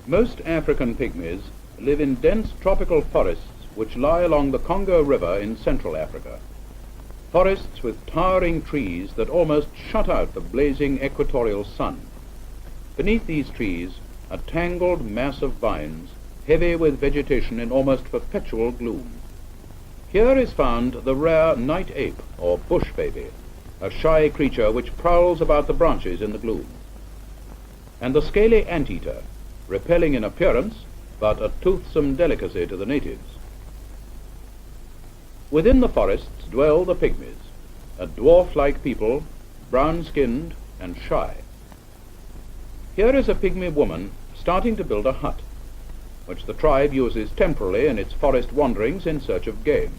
Most African pygmies live in dense tropical forests which lie along the Congo River in Central Africa. Forests with towering trees that almost shut out the blazing equatorial sun. Beneath these trees, a tangled mass of vines, heavy with vegetation in almost perpetual gloom. Here is found the rare night ape, or bush baby, a shy creature which prowls about the branches in the gloom, and the scaly anteater, repelling in appearance, but a toothsome delicacy to the natives. Within the forests dwell the Pygmies, a dwarf-like people, brown-skinned and shy. Here is a Pygmy woman starting to build a hut, which the tribe uses temporarily in its forest wanderings in search of game.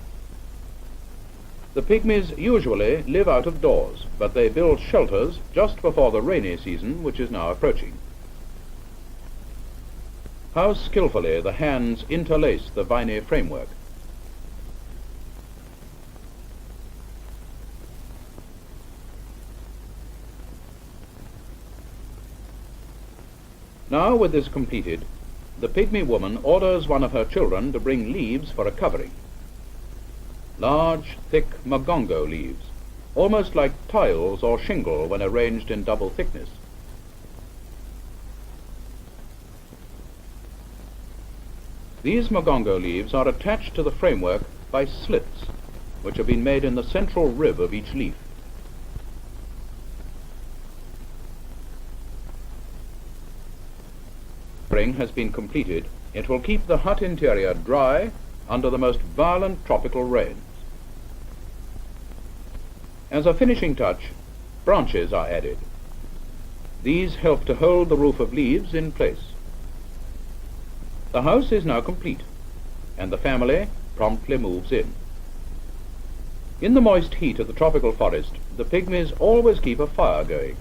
The Pygmies usually live out of doors, but they build shelters just before the rainy season, which is now approaching. How skillfully the hands interlace the viny framework. Now, with this completed, the Pygmy woman orders one of her children to bring leaves for a covering. Large, thick magongo leaves, almost like tiles or shingle when arranged in double thickness. These magongo leaves are attached to the framework by slits, which have been made in the central rib of each leaf. Has been completed, it will keep the hut interior dry under the most violent tropical rains. As a finishing touch, branches are added. These help to hold the roof of leaves in place. The house is now complete, and the family promptly moves in. In the moist heat of the tropical forest, the Pygmies always keep a fire going,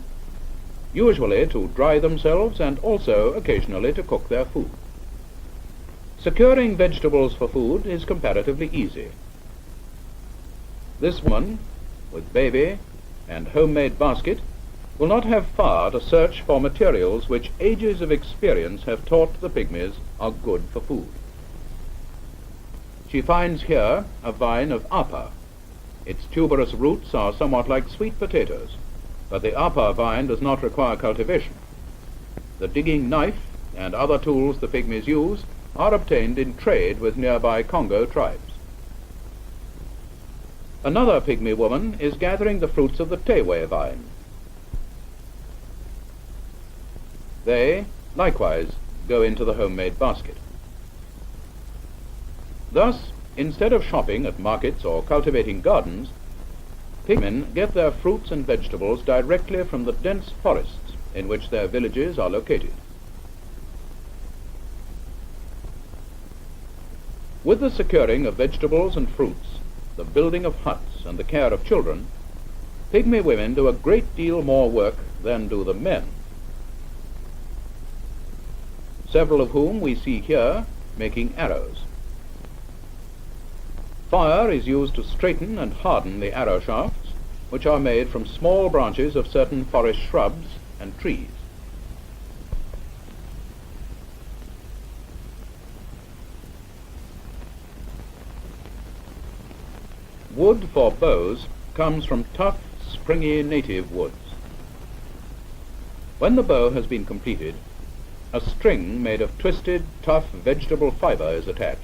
usually to dry themselves and also occasionally to cook their food. Securing vegetables for food is comparatively easy. This woman, with baby and homemade basket, will not have far to search for materials which ages of experience have taught the Pygmies are good for food. She finds here a vine of apa. Its tuberous roots are somewhat like sweet potatoes, but the apa vine does not require cultivation. The digging knife and other tools the Pygmies use are obtained in trade with nearby Congo tribes. Another Pygmy woman is gathering the fruits of the tewe vine. They, likewise, go into the homemade basket. Thus, instead of shopping at markets or cultivating gardens, Pygmen get their fruits and vegetables directly from the dense forests in which their villages are located. With the securing of vegetables and fruits, the building of huts and the care of children, Pygmy women do a great deal more work than do the men, several of whom we see here making arrows. Fire is used to straighten and harden the arrow shafts, which are made from small branches of certain forest shrubs and trees. Wood for bows comes from tough, springy native woods. When the bow has been completed, a string made of twisted, tough vegetable fiber is attached.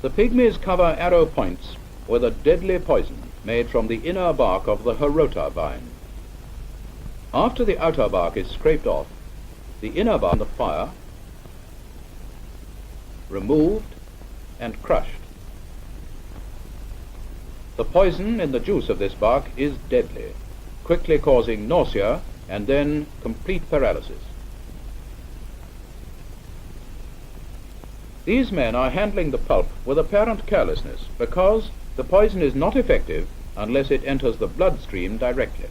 The Pygmies cover arrow points with a deadly poison made from the inner bark of the horota vine. After the outer bark is scraped off, the inner bark on the fire, removed and crushed. The poison in the juice of this bark is deadly, quickly causing nausea and then complete paralysis. These men are handling the pulp with apparent carelessness because the poison is not effective unless it enters the bloodstream directly.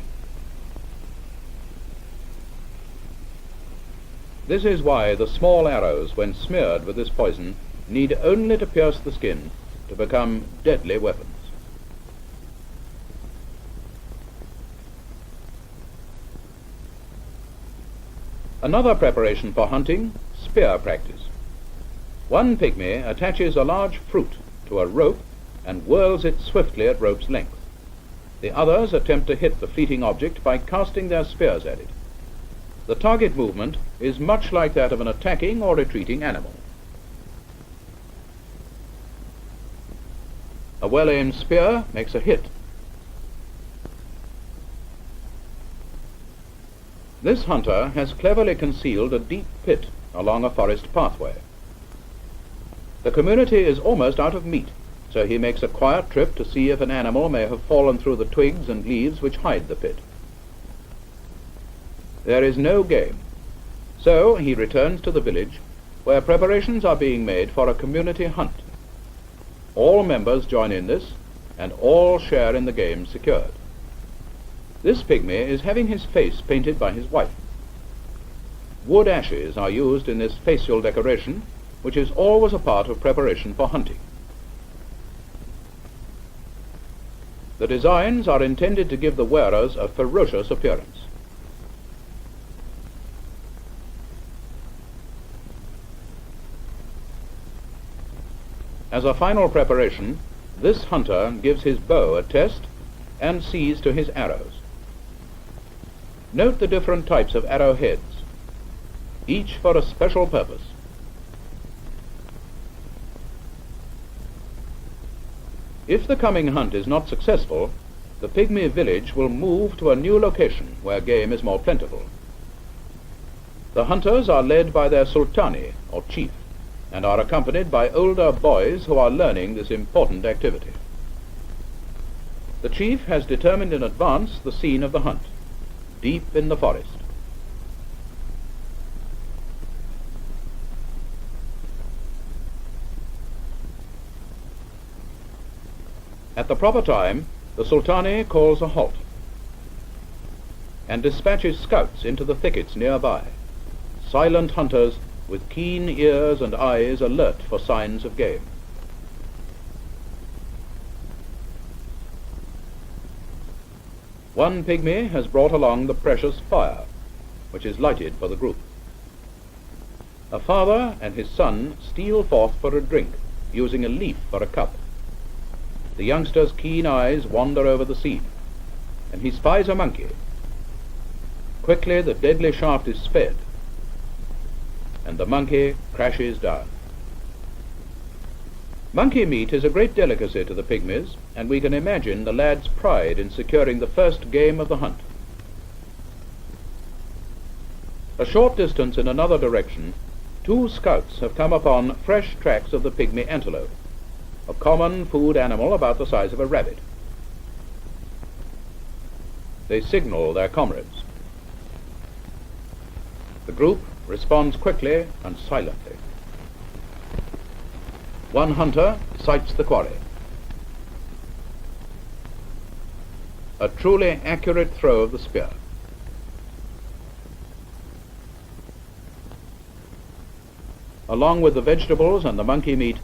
This is why the small arrows, when smeared with this poison, need only to pierce the skin to become deadly weapons. Another preparation for hunting, spear practice. One pygmy attaches a large fruit to a rope and whirls it swiftly at rope's length. The others attempt to hit the fleeting object by casting their spears at it. The target movement is much like that of an attacking or retreating animal. A well-aimed spear makes a hit. This hunter has cleverly concealed a deep pit along a forest pathway. The community is almost out of meat, so he makes a quiet trip to see if an animal may have fallen through the twigs and leaves which hide the pit. There is no game, so he returns to the village, where preparations are being made for a community hunt. All members join in this, and all share in the game secured. This pygmy is having his face painted by his wife. Wood ashes are used in this facial decoration, which is always a part of preparation for hunting. The designs are intended to give the wearers a ferocious appearance. As a final preparation, this hunter gives his bow a test and sees to his arrows. Note the different types of arrowheads, each for a special purpose. If the coming hunt is not successful, the pygmy village will move to a new location where game is more plentiful. The hunters are led by their sultani, or chief, and are accompanied by older boys who are learning this important activity. The chief has determined in advance the scene of the hunt, deep in the forest. At the proper time, the sultani calls a halt and dispatches scouts into the thickets nearby, silent hunters with keen ears and eyes alert for signs of game. One pygmy has brought along the precious fire, which is lighted for the group. A father and his son steal forth for a drink, using a leaf for a cup. The youngster's keen eyes wander over the scene, and he spies a monkey. Quickly the deadly shaft is sped, and the monkey crashes down. Monkey meat is a great delicacy to the pygmies, and we can imagine the lad's pride in securing the first game of the hunt. A short distance in another direction, two scouts have come upon fresh tracks of the pygmy antelope, a common food animal about the size of a rabbit. They signal their comrades. The group responds quickly and silently. One hunter sights the quarry. A truly accurate throw of the spear. Along with the vegetables and the monkey meat,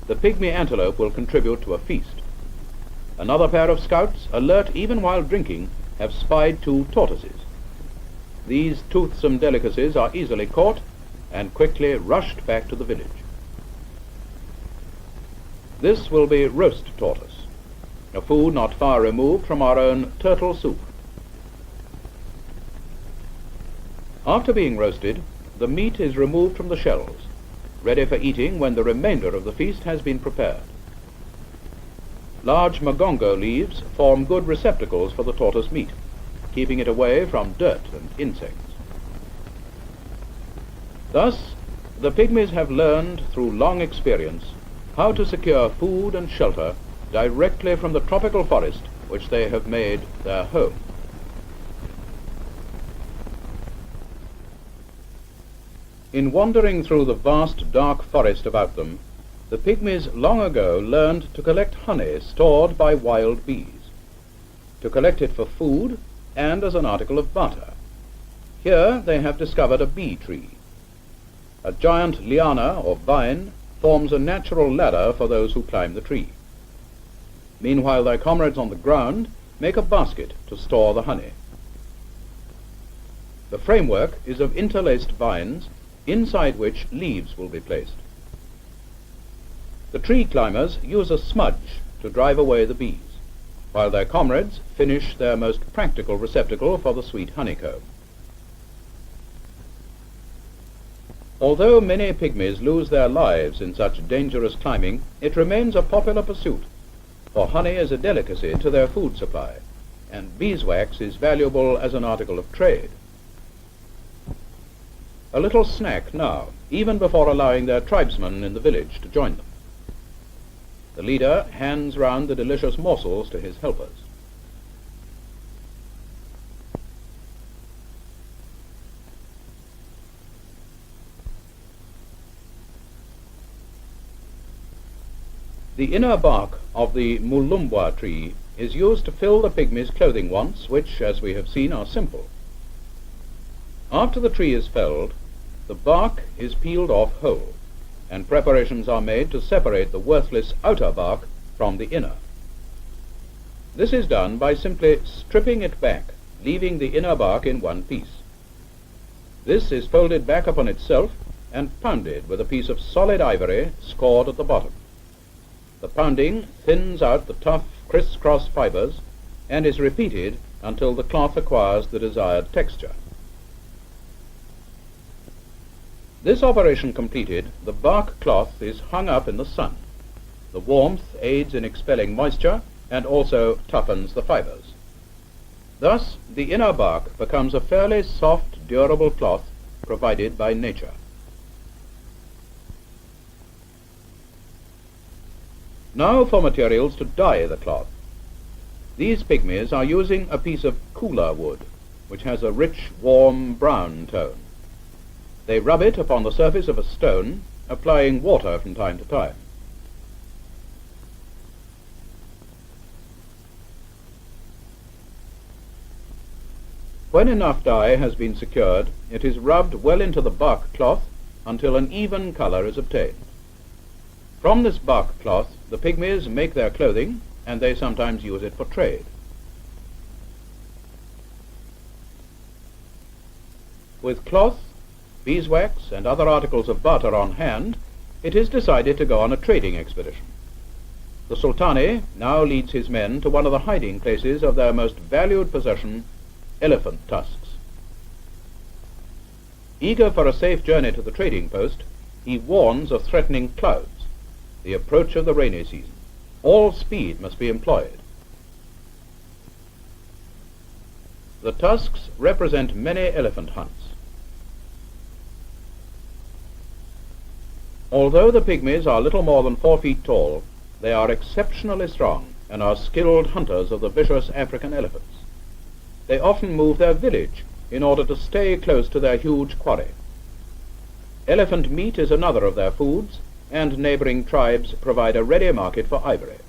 the pygmy antelope will contribute to a feast. Another pair of scouts, alert even while drinking, have spied two tortoises. These toothsome delicacies are easily caught and quickly rushed back to the village. This will be roast tortoise, a food not far removed from our own turtle soup. After being roasted, the meat is removed from the shells, ready for eating when the remainder of the feast has been prepared. Large magongo leaves form good receptacles for the tortoise meat, keeping it away from dirt and insects. Thus, the pygmies have learned through long experience how to secure food and shelter directly from the tropical forest which they have made their home. In wandering through the vast dark forest about them, the pygmies long ago learned to collect honey stored by wild bees, to collect it for food and as an article of barter. Here they have discovered a bee tree. A giant liana or vine forms a natural ladder for those who climb the tree. Meanwhile their comrades on the ground make a basket to store the honey. The framework is of interlaced vines, inside which leaves will be placed. The tree climbers use a smudge to drive away the bees, while their comrades finish their most practical receptacle for the sweet honeycomb. Although many pygmies lose their lives in such dangerous climbing, it remains a popular pursuit, for honey is a delicacy to their food supply, and beeswax is valuable as an article of trade. A little snack now, even before allowing their tribesmen in the village to join them. The leader hands round the delicious morsels to his helpers. The inner bark of the mulumbwa tree is used to fill the pygmies' clothing wants, which, as we have seen, are simple. After the tree is felled, the bark is peeled off whole, and preparations are made to separate the worthless outer bark from the inner. This is done by simply stripping it back, leaving the inner bark in one piece. This is folded back upon itself and pounded with a piece of solid ivory scored at the bottom. The pounding thins out the tough criss-cross fibers and is repeated until the cloth acquires the desired texture. This operation completed, the bark cloth is hung up in the sun. The warmth aids in expelling moisture and also toughens the fibers. Thus, the inner bark becomes a fairly soft, durable cloth provided by nature. Now for materials to dye the cloth. These pygmies are using a piece of cooler wood, which has a rich, warm brown tone. They rub it upon the surface of a stone, applying water from time to time. When enough dye has been secured, it is rubbed well into the bark cloth until an even color is obtained. From this bark cloth, the pygmies make their clothing, and they sometimes use it for trade. With cloth, beeswax, and other articles of barter on hand, it is decided to go on a trading expedition. The Sultani now leads his men to one of the hiding places of their most valued possession, elephant tusks. Eager for a safe journey to the trading post, he warns of threatening clouds, the approach of the rainy season. All speed must be employed. The tusks represent many elephant hunts. Although the pygmies are little more than 4 feet tall, they are exceptionally strong and are skilled hunters of the vicious African elephants. They often move their village in order to stay close to their huge quarry. Elephant meat is another of their foods, and neighboring tribes provide a ready market for ivory.